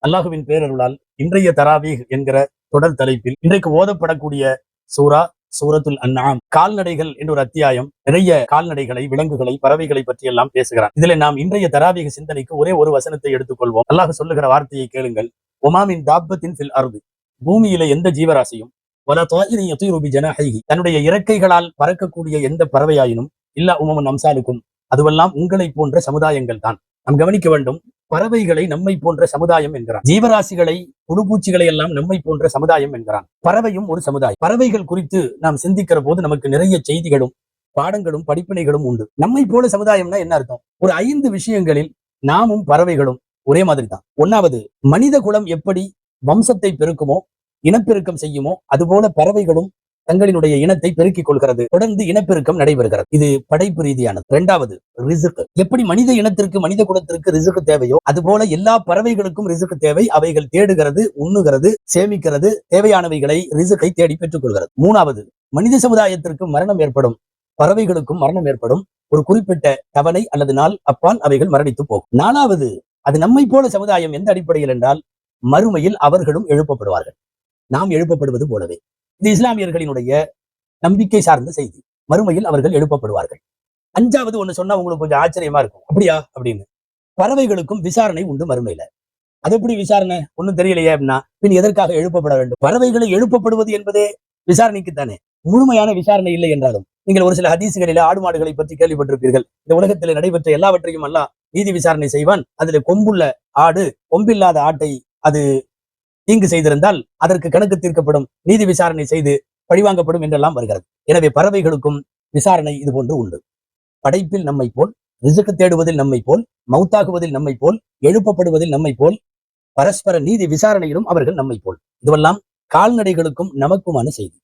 அல்லாஹுவின் பேரருளால் இன்றைய தராவீஹ் என்கிற தொடர் தலைப்பில் இன்றைக்கு ஓதப்படக்கூடிய சூரத்துல் அன்ஆம் கால்நடைகள் என்ற ஒரு அத்தியாயம் நிறைய கால்நடைகளை, விலங்குகளை, பறவைகளை பற்றி எல்லாம் பேசுகிறார். இதுல நாம் இன்றைய தராவீஹ் சிந்தனைக்கு ஒரே ஒரு வசனத்தை எடுத்துக்கொள்வோம். அல்லாஹ் சொல்லுகிற வார்த்தையை கேளுங்கள். ஒமாமின் தாப்பத்தின் ஃபில் அர்து, பூமியில எந்த ஜீவராசியும் வல தாயிரின் யதீரு பிஜனாஹிஹி, தன்னுடைய இறக்கைகளால் பறக்கக்கூடிய எந்த பறவையாயினும் இல்லா உமமுன் அம்சாலுக்கும், அதுவெல்லாம் உங்களை போன்ற சமுதாயங்கள் தான். நாம் கவனிக்க வேண்டும், பறவைகளை நம்மை போன்ற சமுதாயம் என்கிறான். ஜீவராசிகளை, புழுப்பூச்சிகளை எல்லாம் நம்மை போன்ற சமுதாயம் என்கிறான். பறவையும் ஒரு சமுதாயம். பறவைகள் குறித்து நாம் சிந்திக்கிற போது நமக்கு நிறைய செய்திகளும் பாடங்களும் படிப்பினைகளும் உண்டு. நம்மை போல சமுதாயம்னா என்ன அர்த்தம்? ஒரு 5 விஷயங்களில் நாமும் பறவைகளும் ஒரே மாதிரி தான். ஒன்னாவது, மனித குலம் எப்படி வம்சத்தை பெருக்குமோ, இனப்பெருக்கம் செய்யுமோ, அதுபோல பறவைகளும் தங்களினுடைய இனத்தை பெருக்கிக் கொள்கிறது. தொடர்ந்து இனப்பெருக்கம் நடைபெறுகிறது. இது படைப்பு ரீதியானது. 2வது, ரிசுக். எப்படி மனித இனத்திற்கு, மனித குலத்திற்கு ரிசுக் தேவையோ, அதுபோல எல்லா பறவைகளுக்கும் ரிசுக் தேவை. அவைகள் தேடுகிறது, உண்ணுகிறது, சேமிக்கிறது, தேவையானவைகளை ரிசுக்கை தேடி பெற்றுக் கொள்கிறது. 3வது, மனித சமுதாயத்திற்கு மரணம் ஏற்படும், பறவைகளுக்கும் மரணம் ஏற்படும். ஒரு குறிப்பிட்ட தவணை அல்லது நாள் அப்பால் அவைகள் மரணித்து போகும். 4வது, அது நம்மை போல சமுதாயம் எந்த அடிப்படையில் என்றால், மறுமையில் அவர்களும் எழுப்பப்படுவார்கள், நாம் எழுப்பப்படுவது போலவே. இது இஸ்லாமியர்களினுடைய நம்பிக்கை சார்ந்த செய்தி. மறுமையில் அவர்கள் எழுப்பப்படுவார்கள். 5வது ஒண்ணு சொன்னா உங்களுக்கு கொஞ்சம் ஆச்சரியமா இருக்கும். அப்படியா அப்படின்னு, பறவைகளுக்கும் விசாரணை உண்டு மறுமையில. அது எப்படி விசாரணை? ஒண்ணும் தெரியலையே அப்படின்னா, பின் எதற்காக எழுப்பப்பட வேண்டும்? பறவைகளை எழுப்பப்படுவது என்பதே விசாரணைக்குத்தானே. முழுமையான விசாரணை இல்லை என்றாலும், நீங்கள் ஒரு சில ஹதீசுகளில ஆடு மாடுகளை பற்றி கேள்விப்பட்டிருப்பீர்கள். இந்த உலகத்தில் நடைபெற்ற எல்லாவற்றையும் அல்லாஹ் நீதி விசாரணை செய்வான். அதுல கொம்புள்ள ஆடு கொம்பில்லாத ஆட்டை அது தீங்கு செய்திருந்தால் அதற்கு கணக்கு தீர்க்கப்படும், நீதி விசாரணை செய்து பழிவாங்கப்படும் என்றெல்லாம் வருகிறது. எனவே பறவைகளுக்கும் விசாரணை இது போன்று உண்டு. படைப்பில் நம்மை போல், ரிசுக்கு தேடுவதில் நம்மை போல், மௌத்தாகுவதில் நம்மை போல், எழுப்பப்படுவதில் நம்மை போல், பரஸ்பர நீதி விசாரணையிலும் அவர்கள் நம்மை போல். இதுவெல்லாம் கால்நடைகளுக்கும் நமக்குமான செய்தி.